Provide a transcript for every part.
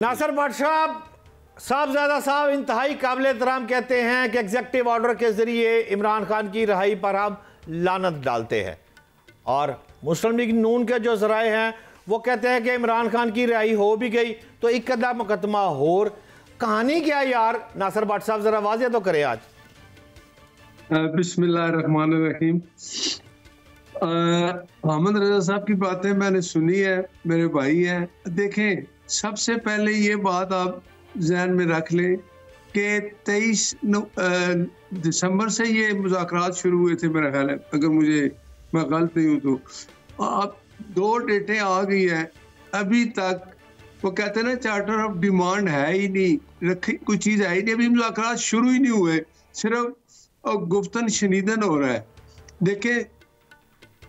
नासिर भट्ट साहब साहब इंतहाई काबिल एहतराम कहते हैं कि एग्जेक्टिव ऑर्डर के जरिए इमरान खान की रहाई पर हम लानत डालते हैं, और मुस्लिम लीग नून के जो ज़राए हैं वो कहते हैं कि इमरान खान की रहाई हो भी गई तो एक अदा मुकदमा और। कहानी क्या यार नासिर भट्ट साहब, जरा वाज़ेह तो करें आज। बिस्मिल्लाहिर्रहमानिर्रहीम। मोहम्मद रजा साहब की बातें मैंने सुनी है, मेरे भाई हैं। देखें, सबसे पहले ये बात आप जहन में रख लें कि 23 दिसंबर से ये मुज़ाकरात शुरू हुए थे मेरा ख्याल है, अगर मैं गलत नहीं हूँ तो। अब 2 डेटें आ गई हैं, अभी तक वो कहते हैं ना चार्टर ऑफ डिमांड है ही नहीं, रखी कोई चीज़ है ही नहीं, अभी मुज़ाकरात शुरू ही नहीं हुए, सिर्फ गुफ्तन शनीदन हो रहा है। देखें,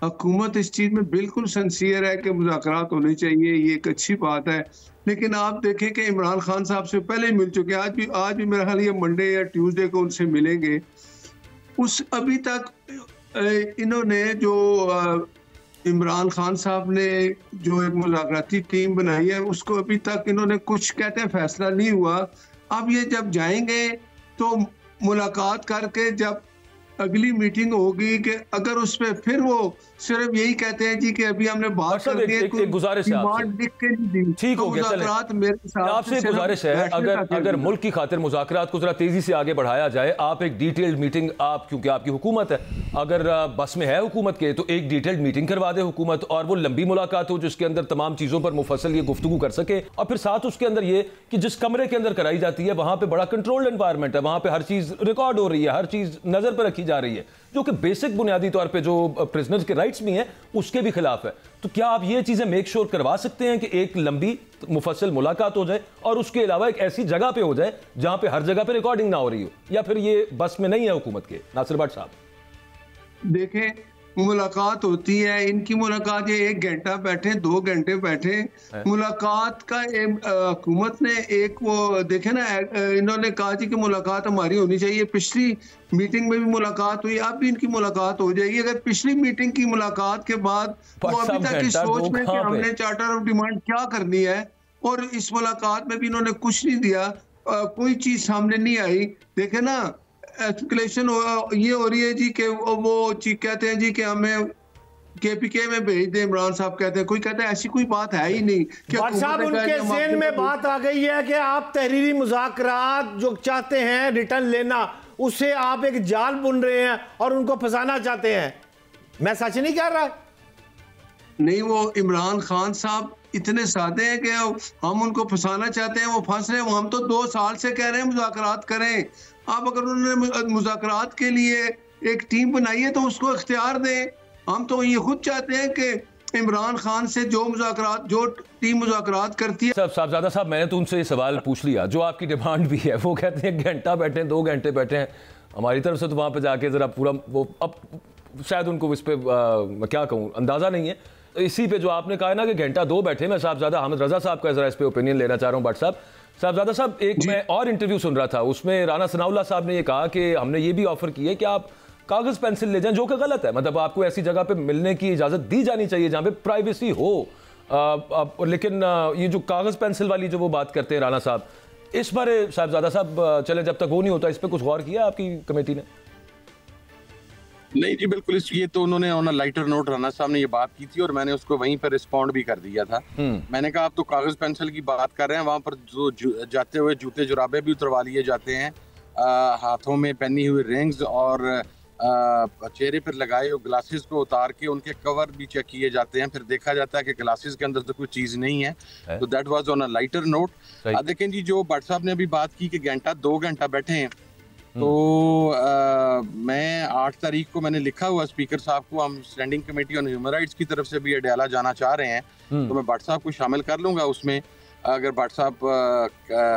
हुकूमत इस चीज़ में बिल्कुल सिंसियर है कि मुज़ाकरात होने चाहिए, ये एक अच्छी बात है। लेकिन आप देखें कि इमरान खान साहब से पहले ही मिल चुके हैं, आज भी मेरा ख्याल ये मंडे या ट्यूसडे को उनसे मिलेंगे। अभी तक इन्होंने जो इमरान खान साहब ने जो एक मुज़ाकराती टीम बनाई है, उसको अभी तक इन्होंने कुछ कहते हैं फैसला नहीं हुआ। अब ये जब जाएंगे तो मुलाकात करके जब अगली मीटिंग होगी कि अगर उस पर फिर वो सिर्फ यही कहते हैं जी कि अभी हमने बात कर दी है, एक गुजारिश है आपसे, ठीक हो गया, आपसे एक गुजारिश है, अगर मुल्क की खातिर मुज़ाकरात को जरा तेजी से आगे बढ़ाया जाए, आप एक डिटेल्ड मीटिंग, आप क्योंकि आपकी हुकूमत है, अगर बस में है हुकूमत के, तो एक डिटेल्ड मीटिंग करवा दे हुकूमत, और वो लंबी मुलाकात हो जिसके अंदर तमाम चीज़ों पर मुफस्सल ये गुफ्तगू कर सके, और फिर साथ उसके अंदर ये कि जिस कमरे के अंदर कराई जाती है वहाँ पर बड़ा कंट्रोल्ड एनवायरनमेंट है, वहाँ पर हर चीज़ रिकॉर्ड हो रही है, हर चीज़ नज़र पर रखी जा रही है, जो कि बेसिक बुनियादी तौर पे जो प्रिजनर्स के राइट्स भी हैं उसके भी खिलाफ है। तो क्या आप ये चीजें मेक श्योर करवा सकते हैं कि एक लंबी मुफस्सल मुलाकात हो जाए और उसके अलावा एक ऐसी जगह पे हो जाए जहां पे हर जगह पे रिकॉर्डिंग ना हो रही हो, या फिर ये बस में नहीं है हुकूमत के? नासिर भट्ट साहब देखें, मुलाकात होती है, इनकी मुलाकात ये 1 घंटा बैठे 2 घंटे बैठे, मुलाकात का हुकूमत ने एक वो देखे ना, इन्होंने कहा थी कि मुलाकात हमारी होनी चाहिए, पिछली मीटिंग में भी मुलाकात हुई, अब भी इनकी मुलाकात हो जाएगी। अगर पिछली मीटिंग की मुलाकात के बाद वो अभी तक इस सोच में कि हमने चार्टर ऑफ डिमांड क्या करनी है, और इस मुलाकात में भी इन्होंने कुछ नहीं दिया, कोई चीज सामने नहीं आई। देखे ना, एस्केलेशन ये हो रही है जी कि वो कहते हैं जी कि हमें केपीके में भेज दे, इमरान साहब कहते हैं, कोई कहता है ऐसी कोई बात है ही नहीं। साहब उनके ज़हन में बात आ गई है कि आप तहरीरी मुज़ाकरात जो चाहते हैं रिटर्न लेना, उससे आप एक जाल बुन रहे हैं और उनको फंसाना चाहते हैं। मैं सच नहीं कह रहा? नहीं, वो इमरान खान साहब इतने सादे हैं कि हम उनको फंसाना चाहते हैं, वो फंस रहे हैं। हम तो 2 साल से कह रहे हैं मुज़ाकरात करें। अब अगर उन्होंने मुज़ाकरात के लिए एक टीम बनाई है तो उसको इख्तियार दें। हम तो ये खुद चाहते हैं कि इमरान खान से जो टीम मुज़ाकरात करती है। साहबजादा साहब, मैंने तो उनसे ये सवाल पूछ लिया, जो आपकी डिमांड भी है, वो कहते हैं घंटा बैठे 2 घंटे बैठे हैं, हमारी तरफ से तो वहाँ पर जाके ज़रा पूरा वो, अब शायद उनको इस पर क्या कहूँ, अंदाज़ा नहीं है। इसी पे जो आपने कहा ना कि घंटा 2 बैठे, मैं साहबजादा हामिद रजा साहब का जरा इस पे ओपिनियन लेना चाह रहा हूँ। भट्ट साहब, साहबजादा साहब, एक मैं और इंटरव्यू सुन रहा था, उसमें राना सनाउल्लाह साहब ने ये कहा कि हमने ये भी ऑफर की है कि आप कागज़ पेंसिल ले जाएं, जो कि गलत है। मतलब आपको ऐसी जगह पे मिलने की इजाज़त दी जानी चाहिए जहाँ पे प्राइवेसी हो, लेकिन ये जो कागज़ पेंसिल वाली जो वो बात करते हैं राना साहब, इस बारे साहबजादा साहब चले जब तक वो नहीं होता, इस पर कुछ गौर किया आपकी कमेटी ने? नहीं जी, बिल्कुल, ये तो उन्होंने on a lighter note Rana साहब ने ये बात की थी और मैंने उसको वहीं पर रिस्पॉन्ड भी कर दिया था। मैंने कहा आप तो कागज पेंसिल की बात कर रहे हैं, वहाँ पर जो जाते हुए जूते जुराबे भी उतरवा लिए जाते हैं, हाथों में पहनी हुई रिंग्स और चेहरे पर लगाए हुए ग्लासेस को उतार के उनके कवर भी चेक किए जाते हैं, फिर देखा जाता है कि ग्लासेस के अंदर तो कोई चीज़ नहीं है। तो that was on a lighter note. देखें जी, जो भट्ट साहब ने अभी बात की कि घंटा 2 घंटा बैठे हैं, तो मैं 8 तारीख को मैंने लिखा हुआ स्पीकर साहब को, हम standing committee on human rights की तरफ से भी अडयाला जाना चाह रहे हैं, तो मैं भट्ट साहब को शामिल कर लूँगा उसमें। अगर भट्ट साहब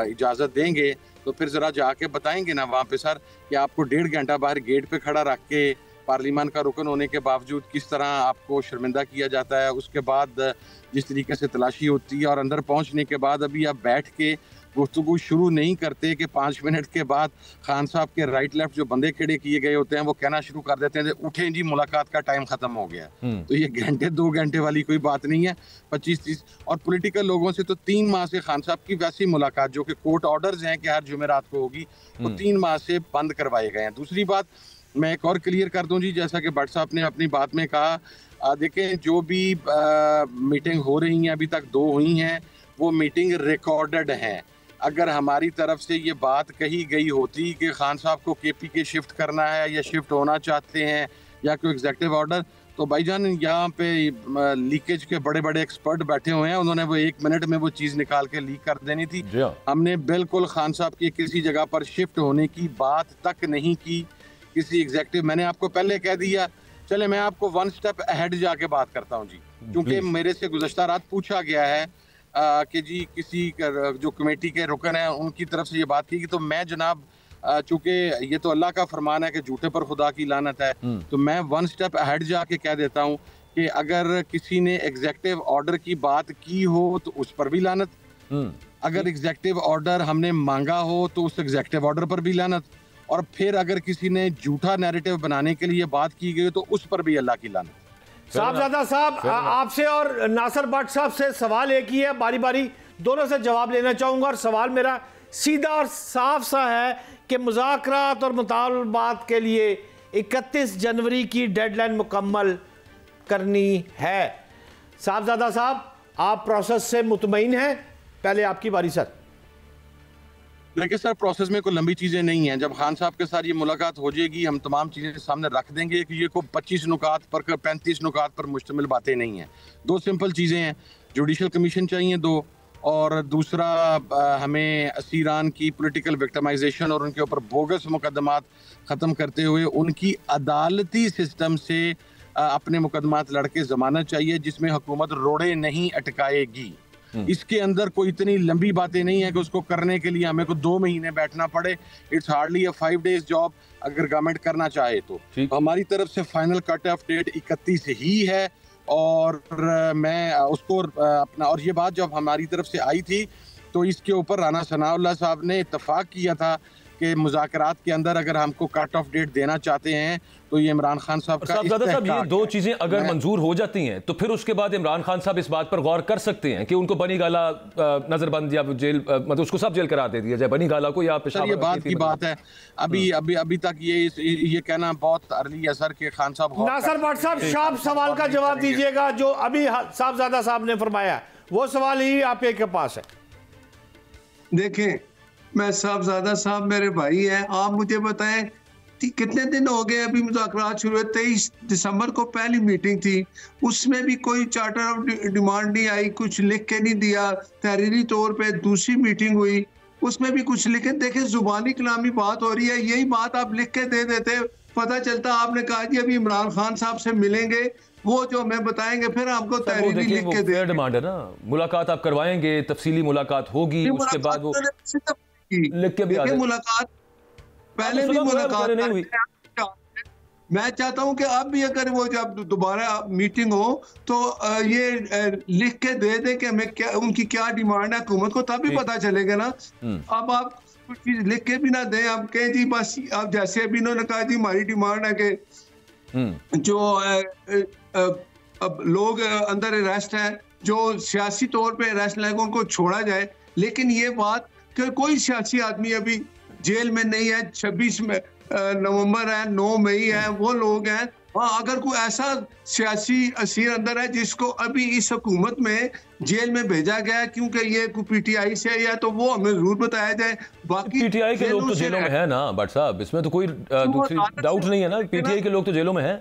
इजाज़त देंगे तो फिर ज़रा जाके बताएंगे ना वहाँ पे सर कि आपको 1.5 घंटा बाहर गेट पे खड़ा रख के पार्लियामान का रुकन होने के बावजूद किस तरह आपको शर्मिंदा किया जाता है, उसके बाद जिस तरीके से तलाशी होती है और अंदर पहुंचने के बाद अभी आप बैठ के गुफ्तगू शुरू नहीं करते कि 5 मिनट के बाद खान साहब के राइट लेफ्ट जो बंदे खड़े किए गए होते हैं वो कहना शुरू कर देते हैं उठें जी मुलाकात का टाइम खत्म हो गया। तो ये घंटे 2 घंटे वाली कोई बात नहीं है। 25-30 और पॉलिटिकल लोगों से तो 3 माह से खान साहब की वैसी मुलाकात जो कि कोर्ट ऑर्डर्स हैं कि हर जुमेरात को होगी, वो 3 माह से बंद करवाए गए हैं। दूसरी बात मैं एक और क्लियर कर दूं जी, जैसा कि भट्ट साहब ने अपनी बात में कहा, देखें जो भी मीटिंग हो रही हैं, अभी तक 2 हुई हैं, वो मीटिंग रिकॉर्डेड हैं। अगर हमारी तरफ से ये बात कही गई होती कि खान साहब को केपी के शिफ्ट करना है या शिफ्ट होना चाहते हैं या कोई एग्जेक्टिव ऑर्डर, तो भाईजान यहाँ पे लीकेज के बड़े बड़े एक्सपर्ट बैठे हुए हैं, उन्होंने वो 1 मिनट में वो चीज़ निकाल के लीक कर देनी थी। हमने बिल्कुल खान साहब की किसी जगह पर शिफ्ट होने की बात तक नहीं की, किसी एग्जेक्टिव। मैंने आपको पहले कह दिया, चले मैं आपको 1 स्टेप अहेड जाके बात करता हूँ जी, क्योंकि मेरे से गुज़श्ता रात पूछा गया है कि जी किसी जो कमेटी के रुकन है उनकी तरफ से ये बात की, तो मैं जनाब चूंकि ये तो अल्लाह का फरमान है कि झूठे पर खुदा की लानत है, तो मैं 1 स्टेप अहेड जाके कह देता हूँ कि अगर किसी ने एग्जेक्टिव ऑर्डर की बात की हो तो उस पर भी लानत, अगर एग्जेक्टिव ऑर्डर हमने मांगा हो तो उस एग्जेक्टिव ऑर्डर पर भी लानत, और फिर अगर किसी ने झूठा नैरेटिव बनाने के लिए बात की गई तो उस पर भी अल्लाह की लानत। साहबजादा साहब, आपसे और नासिर भट्ट साहब से सवाल एक ही है, बारी बारी दोनों से जवाब लेना चाहूंगा, और सवाल मेरा सीधा और साफ सा है कि मुज़ाकरात और मुतालबात के लिए 31 जनवरी की डेडलाइन मुकम्मल करनी है। साहबजादा साहब, आप प्रोसेस से मुतमईन हैं? पहले आपकी बारी सर। देखिए सर, प्रोसेस में कोई लंबी चीज़ें नहीं हैं। जब खान साहब के साथ ये मुलाकात हो जाएगी, हम तमाम चीज़ें सामने रख देंगे कि ये कोई 25 नुकात पर 35 नुकात पर मुश्तमिल बातें नहीं हैं। 2 सिंपल चीज़ें हैं, जुडिशल कमीशन चाहिए 2, और दूसरा हमें असीरान की पॉलिटिकल विक्टिमाइजेशन और उनके ऊपर बोगस मुकदमात ख़त्म करते हुए उनकी अदालती सिस्टम से अपने मुकदमात लड़के ज़मानत चाहिए जिसमें हुकूमत रोड़े नहीं अटकाएगी। इसके अंदर कोई इतनी लंबी बातें नहीं है कि उसको करने के लिए हमें को 2 महीने बैठना पड़े। It's hardly a 5 days job अगर गवर्नमेंट करना चाहे तो हमारी तरफ से फाइनल कट ऑफ डेट 31 ही है, और मैं उसको अपना, और ये बात जब हमारी तरफ से आई थी तो इसके ऊपर राना सनाउल्लाह साहब ने इत्तफाक किया था कि मुज़ाकरात के अंदर अगर हमको कट ऑफ डेट देना चाहते हैं तो ये इमरान खान साहब का साहब ये 2 चीजें अगर मंजूर हो जाती हैं तो फिर उसके बाद इमरान खान साहब इस बात पर गौर कर सकते हैं कि उनको बनी गाला नजरबंद या जेल, मतलब उसको सब जेल करा दे दिया जाए, बनी गाला को, या ये बात की बात है। अभी तक ये कहना बहुत अर्ली है सर कि खान साहब। नासिर भट्ट साहब, शार्प सवाल का जवाब दीजिएगा जो अभी साहबजादा साहब ने फरमाया, वो सवाल ही आपके पास है। देखें, मैं साहबजादा साहब मेरे भाई हैं, आप मुझे बताएं कितने दिन हो गए अभी मुज़ाकरात शुरू हुए? 23 दिसंबर को पहली मीटिंग थी, उसमें भी कोई चार्टर ऑफ डिमांड नहीं आई, कुछ लिख के नहीं दिया। तहरीरी तौर पे दूसरी मीटिंग हुई, उसमें भी कुछ लिखे। देखें, जुबानी कलामी बात हो रही है, यही बात आप लिख के दे देते, पता चलता आपने कहा जी अभी इमरान खान साहब से मिलेंगे, वो जो हमें बताएंगे, फिर आपको तहरीरी लिख के दे। डिमांड है ना, मुलाकात आप करवाएंगे, तफसीली मुलाकात होगी, उसके बाद वो लिख के भी मुलाकात पहले भी मुलाकात नहीं हुई। मैं चाहता हूं कि अब भी अगर वो जब दोबारा मीटिंग हो तो ये लिख के दे दे कि हमें क्या, उनकी क्या डिमांड है हुकूमत को, तब भी पता चलेगा ना। अब आप कुछ चीज लिख के भी ना दें, आप कहें जी बस, अब जैसे अभी इन्होंने कहा जी हमारी डिमांड है कि जो अब लोग अंदर अरेस्ट है, जो सियासी तौर पे अरेस्ट लगेगा उनको छोड़ा जाए। लेकिन ये बात कि कोई सियासी आदमी अभी जेल में नहीं है, 26 नवंबर है, 9 मई है, वो लोग हैं। हाँ, अगर कोई ऐसा सियासी असीर अंदर है जिसको अभी इस हुकूमत में जेल में भेजा गया क्योंकि ये कोई पीटीआई से है, तो वो हमें जरूर बताया जाए। बाकी पीटीआई के लोग तो जेलों में है ना भट्ट साहब, इसमें तो कोई दूसरी डाउट नहीं है ना, पीटीआई के लोग तो जेलों में है।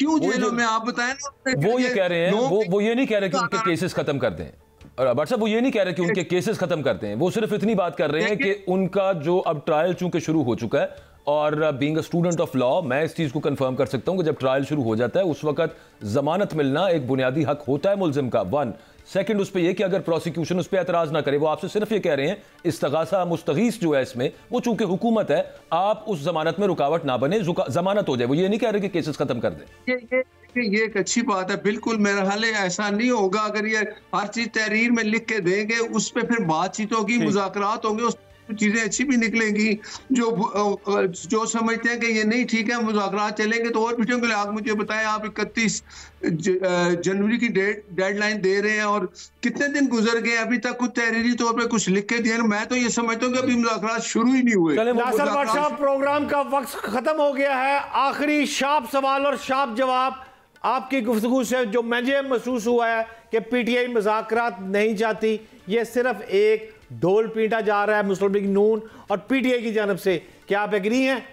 क्यों जेलों में, आप बताएं ना। वो ये कह रहे हैं, वो ये नहीं कह रहे कि उनके केसेस खत्म कर दें, भट्ट साहब वो ये नहीं कह रहे कि उनके केसेस खत्म करते हैं, वो सिर्फ इतनी बात कर रहे हैं कि उनका जो अब ट्रायल चूंकि शुरू हो चुका है, और being a student of law मैं इस चीज को कंफर्म कर सकता हूं कि जब ट्रायल शुरू हो जाता है उस वक्त जमानत मिलना एक बुनियादी हक होता है मुलजिम का। 1 सेकंड उस पर यह कि अगर प्रोसिक्यूशन उस पर एतराज ना करे, वो आपसे सिर्फ ये कह रहे हैं इस्तगासा मुस्तगीस जो है इसमें, वो चूंकि हुकूमत है, आप उस जमानत में रुकावट ना बने, जमानत हो जाए। वो ये नहीं कह रहे कि केसेस खत्म कर दें। ये एक अच्छी बात है, बिल्कुल मेरा ख्याल है ऐसा नहीं होगा। अगर ये हर चीज तहरीर में लिख के देंगे, उस पर फिर बातचीत होगी, मुज़ाकरात होंगे, उस चीजें अच्छी भी निकलेंगी। जो समझते हैं कि ये नहीं ठीक है, मुज़ाकरात चलेंगे तो और भी होंगे। आप मुझे बताएं, आप 31 जनवरी की डेडलाइन दे रहे हैं और कितने दिन गुजर गए, अभी तक कुछ तहरीरी तौर पे कुछ लिख के दिए। मैं तो ये समझता हूँ कि अभी मुज़ाकरात शुरू ही नहीं हुए। नासिर भट्ट साहब, प्रोग्राम का वक्त खत्म हो गया है। आखिरी शार्प सवाल और शार्प जवाब आपकी गुफ्तगू से जो मुझे महसूस हुआ है कि पीटीआई मुज़ाकरात नहीं चाहती, ये सिर्फ एक ढोल पीटा जा रहा है मुस्लिम लीग नून और पीटीआई की जानब से। क्या आप एग्री हैं?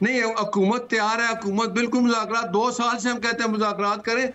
नहीं, हुकूमत तैयार है, हुकूमत बिल्कुल मुज़ाकरात, 2 साल से हम कहते हैं मुज़ाकरात करें।